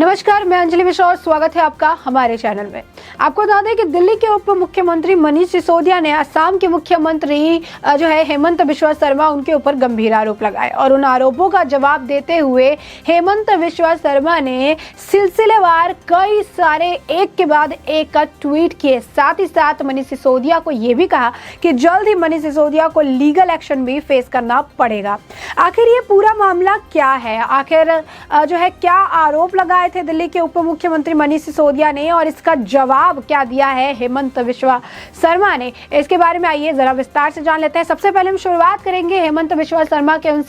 नमस्कार, मैं अंजलि मिश्रा और स्वागत है आपका हमारे चैनल में। आपको बता दें कि दिल्ली के उप मुख्यमंत्री मनीष सिसोदिया ने असम के मुख्यमंत्री हेमंत बिश्वा शर्मा उनके ऊपर गंभीर आरोप लगाए और उन आरोपों का जवाब देते हुए हेमंत बिश्वा शर्मा ने सिलसिलेवार कई सारे एक के बाद एक का ट्वीट किए। साथ ही साथ मनीष सिसोदिया को यह भी कहा कि जल्द ही मनीष सिसोदिया को लीगल एक्शन भी फेस करना पड़ेगा। आखिर ये पूरा मामला क्या है, आखिर क्या आरोप लगाए थे दिल्ली के उप मुख्यमंत्री मनीष सिसोदिया ने और इसका जवाब क्या दिया है हेमंत बिश्वा शर्मा ने, इसके बारे में आइए जरा विस्तार से जान लेते हैं। सबसे पहले हम शुरुआत करेंगे हेमंत बिश्वा शर्मा के उन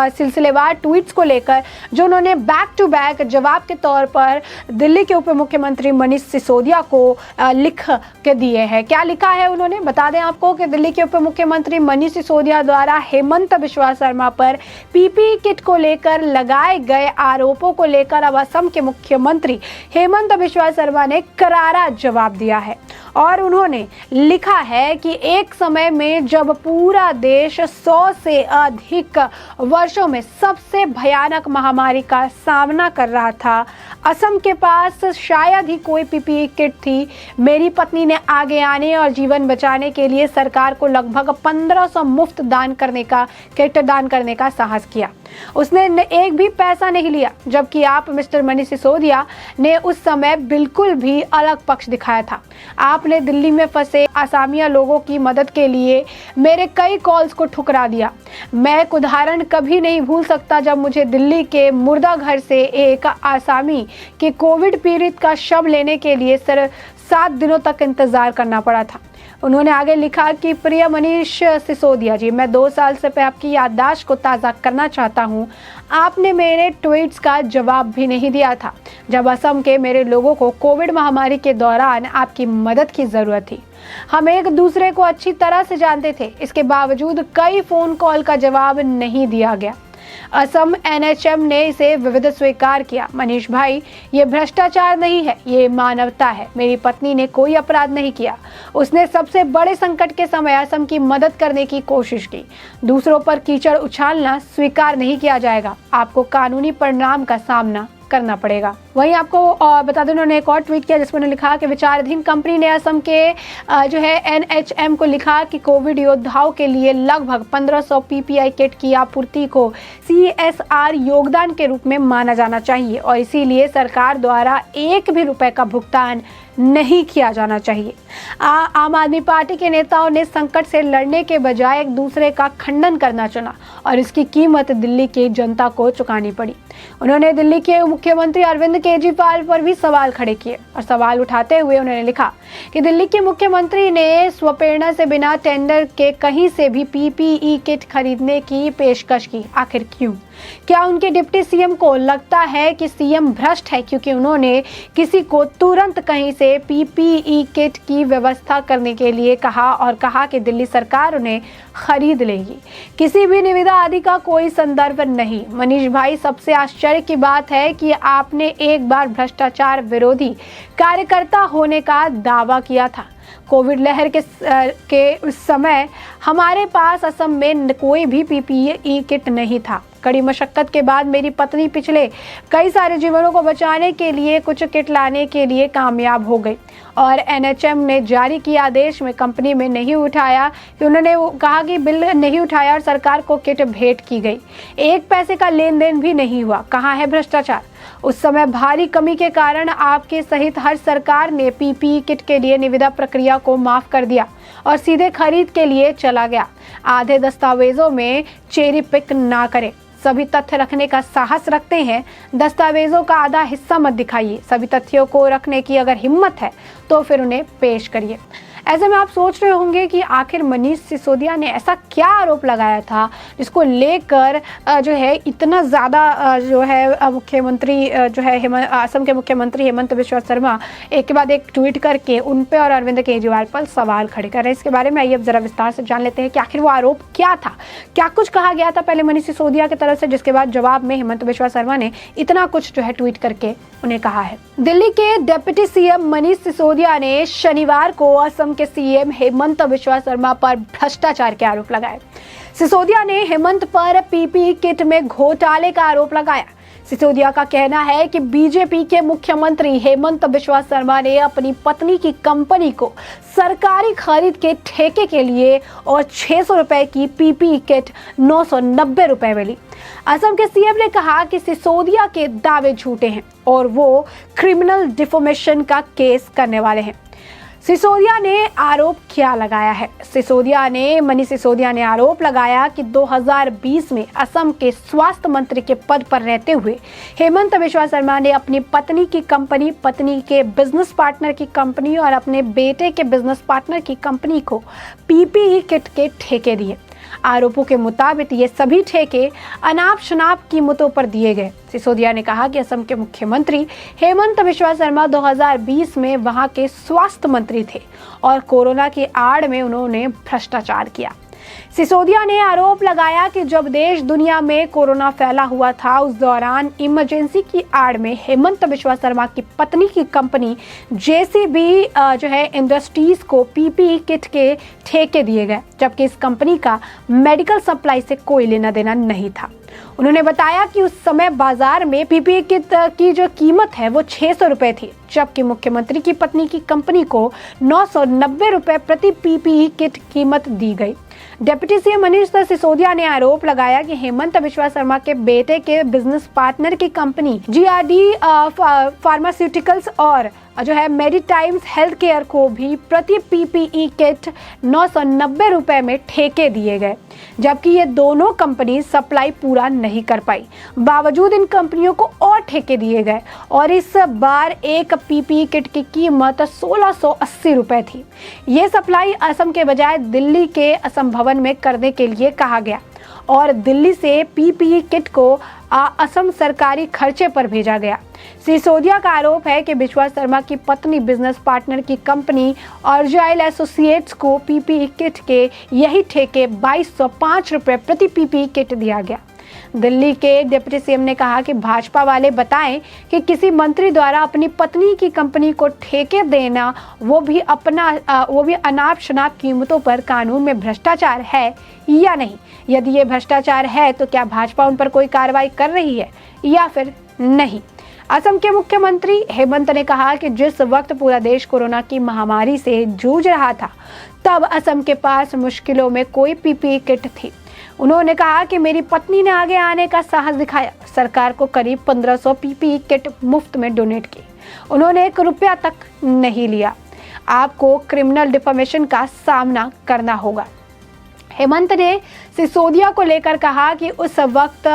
सिलसिलेवार ट्वीट्स को लेकर जो उन्होंने बैक टू बैक जवाब के तौर पर दिल्ली के उप मुख्यमंत्री मनीष सिसोदिया को लिख के दिए हैं। क्या लिखा है उन्होंने, बता दें आपको कि दिल्ली के उप मुख्यमंत्री मनीष सिसोदिया द्वारा हेमंत बिश्वा शर्मा पर पीपीई किट को लेकर लगाए गए आरोपों को लेकर अब असम के मुख्यमंत्री हेमंत बिश्वा शर्मा ने करारा जवाब दिया है और उन्होंने लिखा है कि एक समय में जब पूरा देश 100 से अधिक वर्षों में सबसे भयानक महामारी का सामना कर रहा था, असम के पास शायद ही कोई पीपीई किट थी। मेरी पत्नी ने आगे आने और जीवन बचाने के लिए सरकार को लगभग 1500 मुफ्त किट दान करने का साहस किया। उसने एक भी पैसा नहीं लिया, जबकि आप मिस्टर मनीष सिसोदिया ने उस समय बिल्कुल भी अलग पक्ष दिखाया था। आपने दिल्ली में फंसे असामिया लोगों की मदद के लिए मेरे कई कॉल्स को ठुकरा दिया। मैं एक उदाहरण कभी नहीं भूल सकता जब मुझे दिल्ली के मुर्दा घर से एक आसामी के कोविड पीड़ित का शव लेने के लिए 7 दिनों तक इंतजार करना पड़ा था। उन्होंने आगे लिखा कि प्रिय मनीष सिसोदिया जी, मैं 2 साल से आपकी याददाश्त को ताज़ा करना चाहता हूं। आपने मेरे ट्वीट्स का जवाब भी नहीं दिया था जब असम के मेरे लोगों को कोविड महामारी के दौरान आपकी मदद की ज़रूरत थी। हम एक दूसरे को अच्छी तरह से जानते थे, इसके बावजूद कई फ़ोन कॉल का जवाब नहीं दिया गया। असम एनएचएम ने इसे विविध स्वीकार किया। मनीष भाई, ये भ्रष्टाचार नहीं है, ये मानवता है। मेरी पत्नी ने कोई अपराध नहीं किया। उसने सबसे बड़े संकट के समय असम की मदद करने की कोशिश की। दूसरों पर कीचड़ उछालना स्वीकार नहीं किया जाएगा। आपको कानूनी परिणाम का सामना करना पड़ेगा। वहीं आपको बता दें, उन्होंने एक और ट्वीट किया जिसमें उन्होंने लिखा कि विचाराधीन कंपनी ने असम के एनएचएम को लिखा कि कोविड योद्धाओं के लिए लगभग 1500 पीपीई किट की आपूर्ति को सीएसआर योगदान के रूप में माना जाना चाहिए और इसीलिए सरकार द्वारा एक भी रुपए का भुगतान नहीं किया जाना चाहिए। आम आदमी पार्टी के नेताओं ने संकट से लड़ने के बजाय एक दूसरे का खंडन करना चुना और इसकी कीमत दिल्ली की जनता को चुकानी पड़ी। उन्होंने दिल्ली के मुख्यमंत्री अरविंद केजरीवाल पर भी सवाल खड़े किए और सवाल उठाते हुए उन्होंने लिखा कि दिल्ली के मुख्यमंत्री ने स्वप्रेरणा से बिना टेंडर के कहीं से भी पीपीई किट खरीदने की पेशकश की। आखिर क्यों? क्या उनके डिप्टी सीएम को लगता है कि सीएम भ्रष्ट है क्योंकि उन्होंने किसी को तुरंत कहीं से पीपीई किट की व्यवस्था करने के लिए कहा और कहा कि दिल्ली सरकार उन्हें खरीद लेगी? किसी भी निविदा आदि का कोई संदर्भ नहीं। मनीष भाई, सबसे आश्चर्य की बात है कि आपने एक बार भ्रष्टाचार विरोधी कार्यकर्ता होने का दावा किया था। कोविड लहर के उस समय हमारे पास असम में कोई भी पीपीई किट नहीं था। कड़ी मशक्कत के बाद मेरी पत्नी पिछले कई सारे जीवनों को बचाने के लिए कुछ किट लाने के लिए कामयाब हो गई और एनएचएम ने जारी किया आदेश में कंपनी में नहीं उठाया कि उन्होंने कहा कि बिल नहीं उठाया और सरकार को किट भेंट की गई। एक पैसे का लेन देन भी नहीं हुआ। कहाँ है भ्रष्टाचार? उस समय भारी कमी के कारण आपके सहित हर सरकार ने पीपीई किट के लिए निविदा प्रक्रिया को माफ कर दिया और सीधे खरीद के लिए चला गया। आधे दस्तावेजों में चेरी पिक ना करें। सभी तथ्य रखने का साहस रखते हैं, दस्तावेजों का आधा हिस्सा मत दिखाइए। सभी तथ्यों को रखने की अगर हिम्मत है तो फिर उन्हें पेश करिए। ऐसे में आप सोच रहे होंगे कि आखिर मनीष सिसोदिया ने ऐसा क्या आरोप लगाया था जिसको लेकर इतना ज़्यादा मुख्यमंत्री असम के मुख्यमंत्री हेमंत बिश्वा शर्मा एक के बाद एक ट्वीट करके उन पे और अरविंद केजरीवाल पर सवाल खड़े कर रहे हैं। इसके बारे में आइए अब जरा विस्तार से जान लेते हैं कि आखिर वो आरोप क्या था, क्या कुछ कहा गया था पहले मनीष सिसोदिया की तरफ से, जिसके बाद जवाब में हेमंत बिश्वा शर्मा ने इतना कुछ ट्वीट करके उन्हें कहा है। दिल्ली के डिप्टी सीएम मनीष सिसोदिया ने शनिवार को असम के सीएम हेमंत बिश्वा शर्मा पर भ्रष्टाचार के आरोप लगाए। सिसोदिया ने हेमंत पर पीपीई किट में घोटाले का आरोप लगाया। सिसोदिया का कहना है कि बीजेपी के मुख्यमंत्री हेमंत बिश्वा शर्मा ने अपनी पत्नी की कंपनी को सरकारी खरीद के ठेके के लिए और 600 रुपए की पीपीई किट 990 रुपए में ली। असम के सीएम ने कहा कि सिसोदिया के दावे झूठे हैं और वो क्रिमिनल डिफॉर्मेशन का केस करने वाले हैं। सिसोदिया ने आरोप क्या लगाया है? मनीष सिसोदिया ने आरोप लगाया कि 2020 में असम के स्वास्थ्य मंत्री के पद पर रहते हुए हेमंत बिश्वा शर्मा ने अपनी पत्नी की कंपनी, पत्नी के बिजनेस पार्टनर की कंपनी और अपने बेटे के बिजनेस पार्टनर की कंपनी को पीपीई किट के ठेके दिए। आरोपों के मुताबिक ये सभी ठेके अनाप शनाप कीमतों पर दिए गए। सिसोदिया ने कहा कि असम के मुख्यमंत्री हेमंत बिश्वा शर्मा 2020 में वहां के स्वास्थ्य मंत्री थे और कोरोना की आड़ में उन्होंने भ्रष्टाचार किया। सिसोदिया ने आरोप लगाया कि जब देश दुनिया में कोरोना फैला हुआ था, उस दौरान इमरजेंसी की आड़ में हेमंत बिश्वा शर्मा की पत्नी की कंपनी जेसीबी इंडस्ट्रीज को पीपीई किट के ठेके दिए गए, जबकि इस कंपनी का मेडिकल सप्लाई से कोई लेना देना नहीं था। उन्होंने बताया कि उस समय बाजार में पीपीई किट की जो कीमत है वो 600 रुपए थी, जबकि मुख्यमंत्री की पत्नी की कंपनी को 990 रुपए प्रति पीपीई किट कीमत दी गई। डिप्टी सीएम मनीष सिसोदिया ने आरोप लगाया कि हेमंत बिश्वा शर्मा के बेटे के बिजनेस पार्टनर की कंपनी जीआरडी फार्मास्यूटिकल्स और मेडिटाइम्स हेल्थ केयर को भी प्रति पीपीई किट 990 रुपए में ठेके दिए गए, जबकि ये दोनों कंपनी सप्लाई पूरा नहीं कर पाई। बावजूद इन कंपनियों को और ठेके दिए गए और इस बार एक पीपीई किट की कीमत 1680 रुपए थी। ये सप्लाई असम के बजाय दिल्ली के असम भवन में करने के लिए कहा गया और दिल्ली से पीपीई किट को असम सरकारी खर्चे पर भेजा गया। सिसोदिया का आरोप है कि बिश्वा शर्मा की पत्नी बिजनेस पार्टनर की कंपनी अर्जाइल एसोसिएट्स को पीपीई किट के यही ठेके 2205 रुपए प्रति पीपीई किट दिया गया। दिल्ली के डिप्टी सीएम ने कहा कि भाजपा वाले बताएं कि किसी मंत्री द्वारा अपनी पत्नी की कंपनी को ठेके देना, वो भी अनाप शनाप कीमतों पर कानून में भ्रष्टाचार है या नहीं। यदि ये भ्रष्टाचार है तो क्या भाजपा उन पर कोई कार्रवाई कर रही है या फिर नहीं। असम के मुख्यमंत्री हेमंत ने कहा कि जिस वक्त पूरा देश कोरोना की महामारी से जूझ रहा था, तब असम के पास मुश्किलों में कोई पीपीई किट थी। उन्होंने कहा कि मेरी पत्नी ने आगे आने का साहस दिखाया, सरकार को करीब 1500 पीपीई किट मुफ्त में डोनेट की। उन्होंने 1 रुपया तक नहीं लिया। आपको क्रिमिनल डिफॉर्मेशन का सामना करना होगा। हेमंत ने सिसोदिया को लेकर कहा कि उस वक्त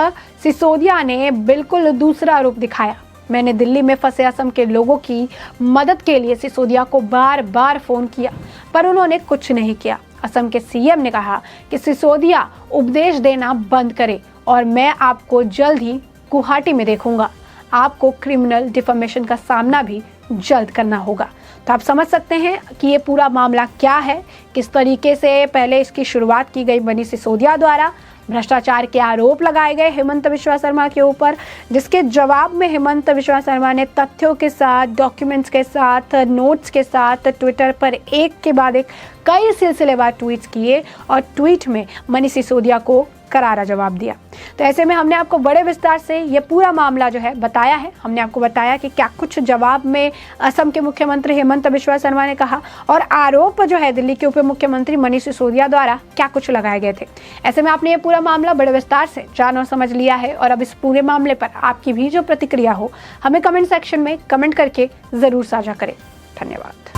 सिसोदिया ने बिल्कुल दूसरा रूप दिखाया। मैंने दिल्ली में फंसे असम के लोगों की मदद के लिए सिसोदिया को बार बार फोन किया, पर उन्होंने कुछ नहीं किया। असम के सीएम ने कहा कि सिसोदिया उपदेश देना बंद करे और मैं आपको जल्द ही गुवाहाटी में देखूंगा। आपको क्रिमिनल डिफॉर्मेशन का सामना भी जल्द करना होगा। तो आप समझ सकते हैं कि ये पूरा मामला क्या है, किस तरीके से पहले इसकी शुरुआत की गई मनीष सिसोदिया द्वारा। भ्रष्टाचार के आरोप लगाए गए हेमंत बिश्वा शर्मा के ऊपर, जिसके जवाब में हेमंत बिश्वा शर्मा ने तथ्यों के साथ, डॉक्यूमेंट्स के साथ, नोट्स के साथ ट्विटर पर एक के बाद एक कई सिलसिलेवार ट्वीट्स किए और ट्वीट में मनीष सिसोदिया को करारा जवाब दिया। तो ऐसे में हमने आपको बड़े विस्तार से ये पूरा मामला बताया है। हमने आपको बताया कि क्या कुछ जवाब में असम के मुख्यमंत्री हेमंत बिश्वा शर्मा ने कहा और आरोप दिल्ली के उप मुख्यमंत्री मनीष सिसोदिया द्वारा क्या कुछ लगाए गए थे। ऐसे में आपने ये पूरा मामला बड़े विस्तार से जान और समझ लिया है और अब इस पूरे मामले पर आपकी भी जो प्रतिक्रिया हो, हमें कमेंट सेक्शन में कमेंट करके जरूर साझा करें। धन्यवाद।